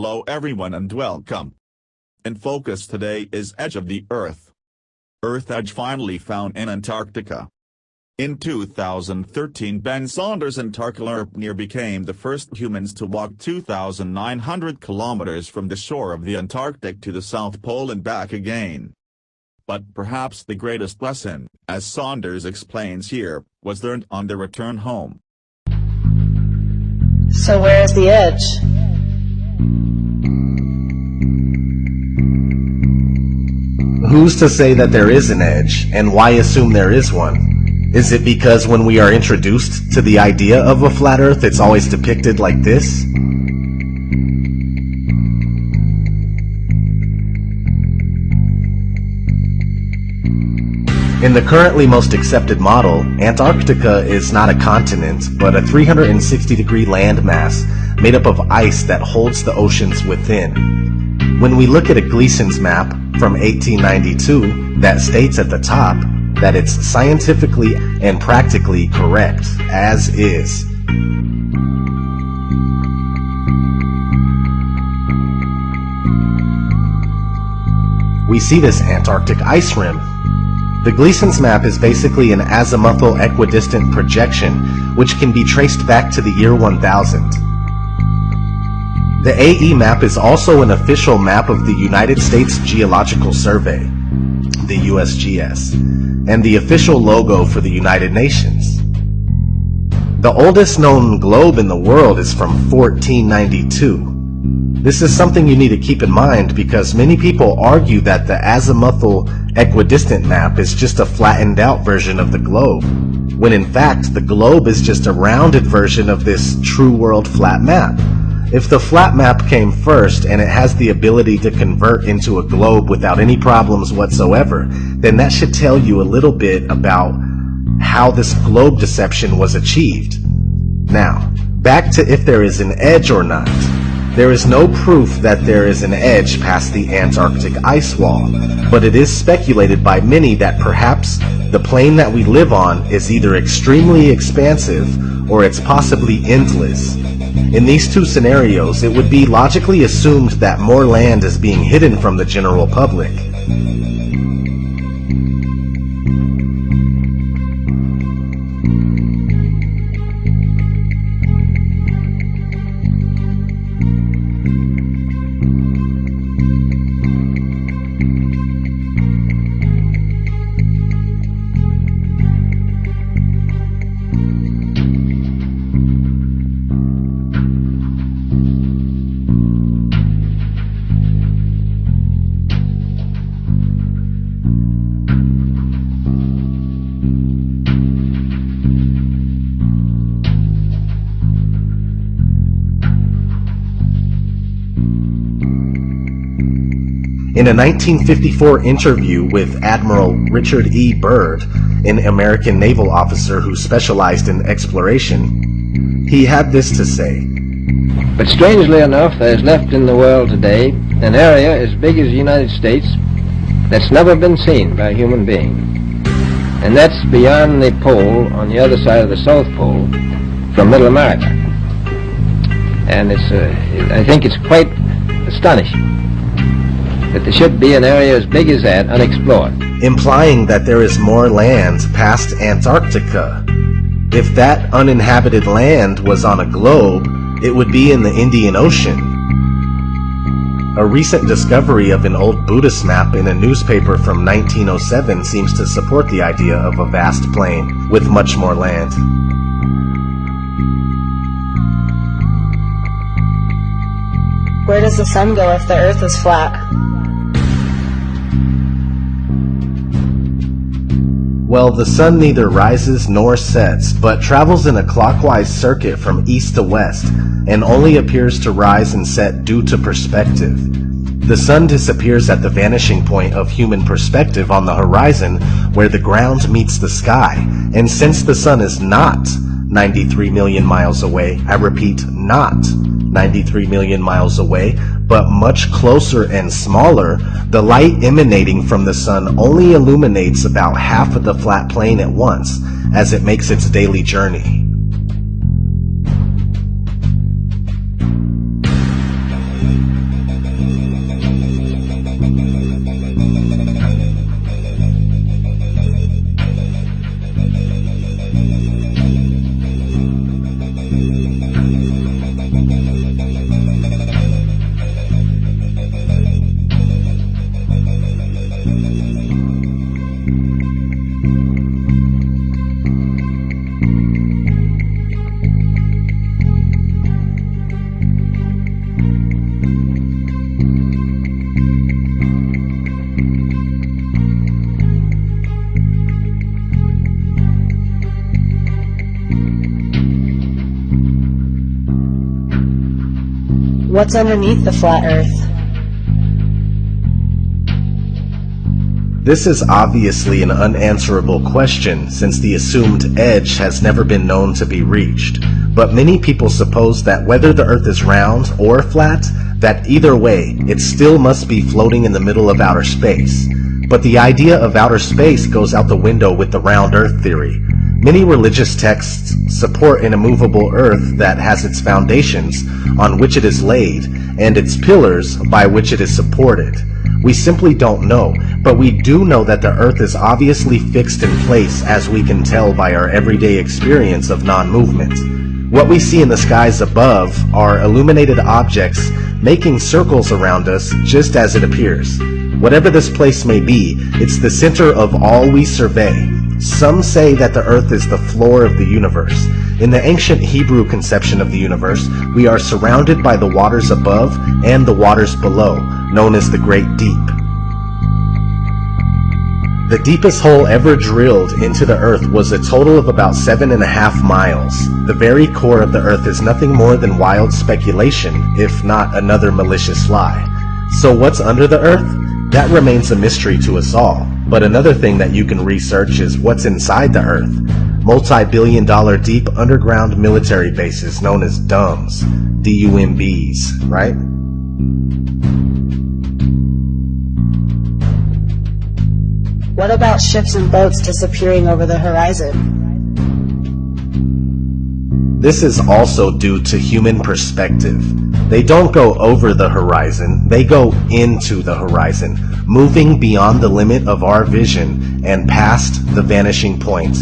Hello everyone and welcome. In focus today is Edge of the Earth. Earth Edge finally found in Antarctica. In 2013 Ben Saunders and Antarctica became the first humans to walk 2,900 kilometers from the shore of the Antarctic to the South Pole and back again. But perhaps the greatest lesson, as Saunders explains here, was learned on the return home. So where is the edge? Who's to say that there is an edge, and why assume there is one? Is it because when we are introduced to the idea of a flat Earth, it's always depicted like this? In the currently most accepted model, Antarctica is not a continent, but a 360-degree landmass made up of ice that holds the oceans within. When we look at a Gleason's map from 1892 that states at the top that it's scientifically and practically correct, as is. We see this Antarctic ice rim. The Gleason's map is basically an azimuthal equidistant projection which can be traced back to the year 1000. The AE map is also an official map of the United States Geological Survey, the USGS, and the official logo for the United Nations. The oldest known globe in the world is from 1492. This is something you need to keep in mind because many people argue that the azimuthal equidistant map is just a flattened out version of the globe, when in fact the globe is just a rounded version of this true world flat map. If the flat map came first and it has the ability to convert into a globe without any problems whatsoever, then that should tell you a little bit about how this globe deception was achieved. Now, back to if there is an edge or not. There is no proof that there is an edge past the Antarctic ice wall, but it is speculated by many that perhaps the plane that we live on is either extremely expansive or it's possibly endless. In these two scenarios, it would be logically assumed that more land is being hidden from the general public. In a 1954 interview with Admiral Richard E. Byrd, an American naval officer who specialized in exploration, he had this to say. But strangely enough, there is left in the world today an area as big as the United States that's never been seen by a human being. And that's beyond the pole on the other side of the South Pole from Middle America. And I think it's quite astonishing that there should be an area as big as that unexplored. Implying that there is more land past Antarctica. If that uninhabited land was on a globe, it would be in the Indian Ocean. A recent discovery of an old Buddhist map in a newspaper from 1907 seems to support the idea of a vast plain with much more land. Where does the sun go if the Earth is flat? Well, the sun neither rises nor sets, but travels in a clockwise circuit from east to west, and only appears to rise and set due to perspective. The sun disappears at the vanishing point of human perspective on the horizon where the ground meets the sky, and since the sun is not 93 million miles away, I repeat, not 93 million miles away, but much closer and smaller, the light emanating from the sun only illuminates about half of the flat plane at once as it makes its daily journey. What's underneath the flat Earth? This is obviously an unanswerable question since the assumed edge has never been known to be reached. But many people suppose that whether the Earth is round or flat, that either way, it still must be floating in the middle of outer space. But the idea of outer space goes out the window with the round Earth theory. Many religious texts support an immovable Earth that has its foundations on which it is laid and its pillars by which it is supported. We simply don't know, but we do know that the Earth is obviously fixed in place, as we can tell by our everyday experience of non-movement. What we see in the skies above are illuminated objects making circles around us just as it appears. Whatever this place may be, it's the center of all we survey. Some say that the Earth is the floor of the universe. In the ancient Hebrew conception of the universe, we are surrounded by the waters above and the waters below, known as the Great Deep. The deepest hole ever drilled into the Earth was a total of about 7.5 miles. The very core of the Earth is nothing more than wild speculation, if not another malicious lie. So what's under the Earth? That remains a mystery to us all. But another thing that you can research is what's inside the Earth. Multi-billion-dollar deep underground military bases known as DUMBs, D-U-M-Bs, right? What about ships and boats disappearing over the horizon? This is also due to human perspective. They don't go over the horizon, they go into the horizon, moving beyond the limit of our vision and past the vanishing point.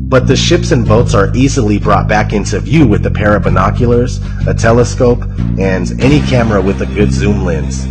But the ships and boats are easily brought back into view with a pair of binoculars, a telescope, and any camera with a good zoom lens.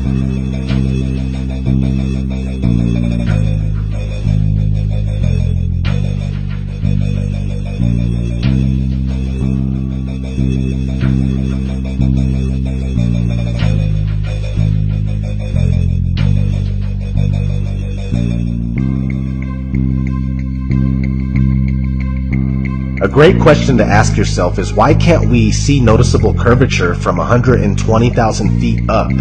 A great question to ask yourself is why can't we see noticeable curvature from 120,000 feet up?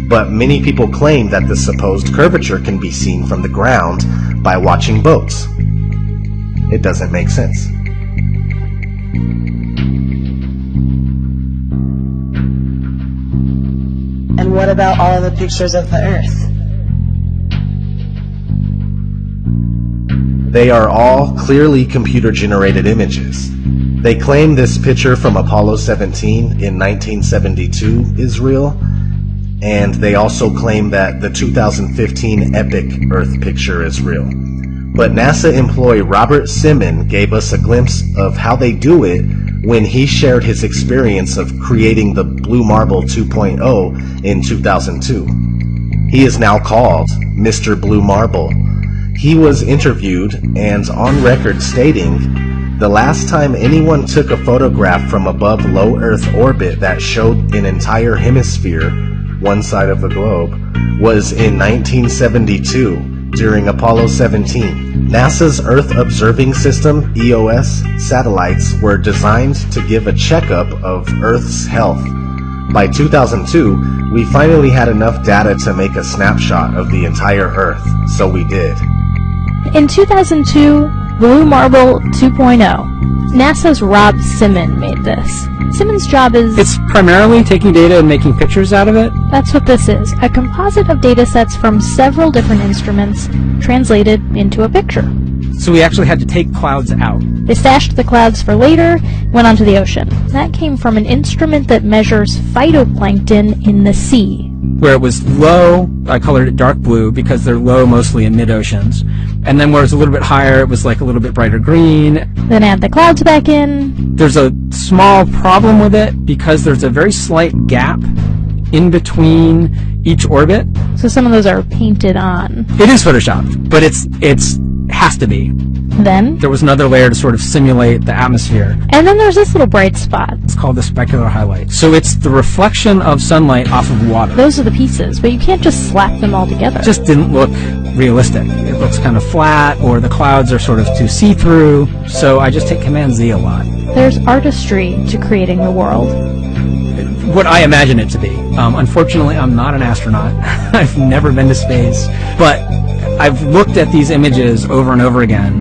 But many people claim that the supposed curvature can be seen from the ground by watching boats. It doesn't make sense. And what about all of the pictures of the Earth? They are all clearly computer-generated images. They claim this picture from Apollo 17 in 1972 is real, and they also claim that the 2015 epic Earth picture is real. But NASA employee Robert Simon gave us a glimpse of how they do it when he shared his experience of creating the Blue Marble 2.0 in 2002. He is now called Mr. Blue Marble. He was interviewed and on record stating, "The last time anyone took a photograph from above low Earth orbit that showed an entire hemisphere, one side of the globe, was in 1972 during Apollo 17. NASA's Earth Observing System, EOS, satellites were designed to give a checkup of Earth's health. By 2002, we finally had enough data to make a snapshot of the entire Earth, so we did." In 2002, Blue Marble 2.0. NASA's Rob Simon made this. Simon's job is... It's primarily taking data and making pictures out of it. That's what this is. A composite of data sets from several different instruments translated into a picture. So we actually had to take clouds out. They stashed the clouds for later, went onto the ocean. That came from an instrument that measures phytoplankton in the sea. Where it was low, I colored it dark blue because they're low mostly in mid-oceans. And then where it's a little bit higher, it was like a little bit brighter green. Then add the clouds back in. There's a small problem with it because there's a very slight gap in between each orbit. So some of those are painted on. It is photoshopped, but it's has to be. Then there was another layer to sort of simulate the atmosphere. And then there's this little bright spot. It's called the specular highlight. So it's the reflection of sunlight off of water. Those are the pieces, but you can't just slap them all together. It just didn't look realistic. It looks kind of flat, or the clouds are sort of too see-through. So I just take Command Z a lot. There's artistry to creating the world. what I imagine it to be. Unfortunately, I'm not an astronaut. I've never been to space, but I've looked at these images over and over again.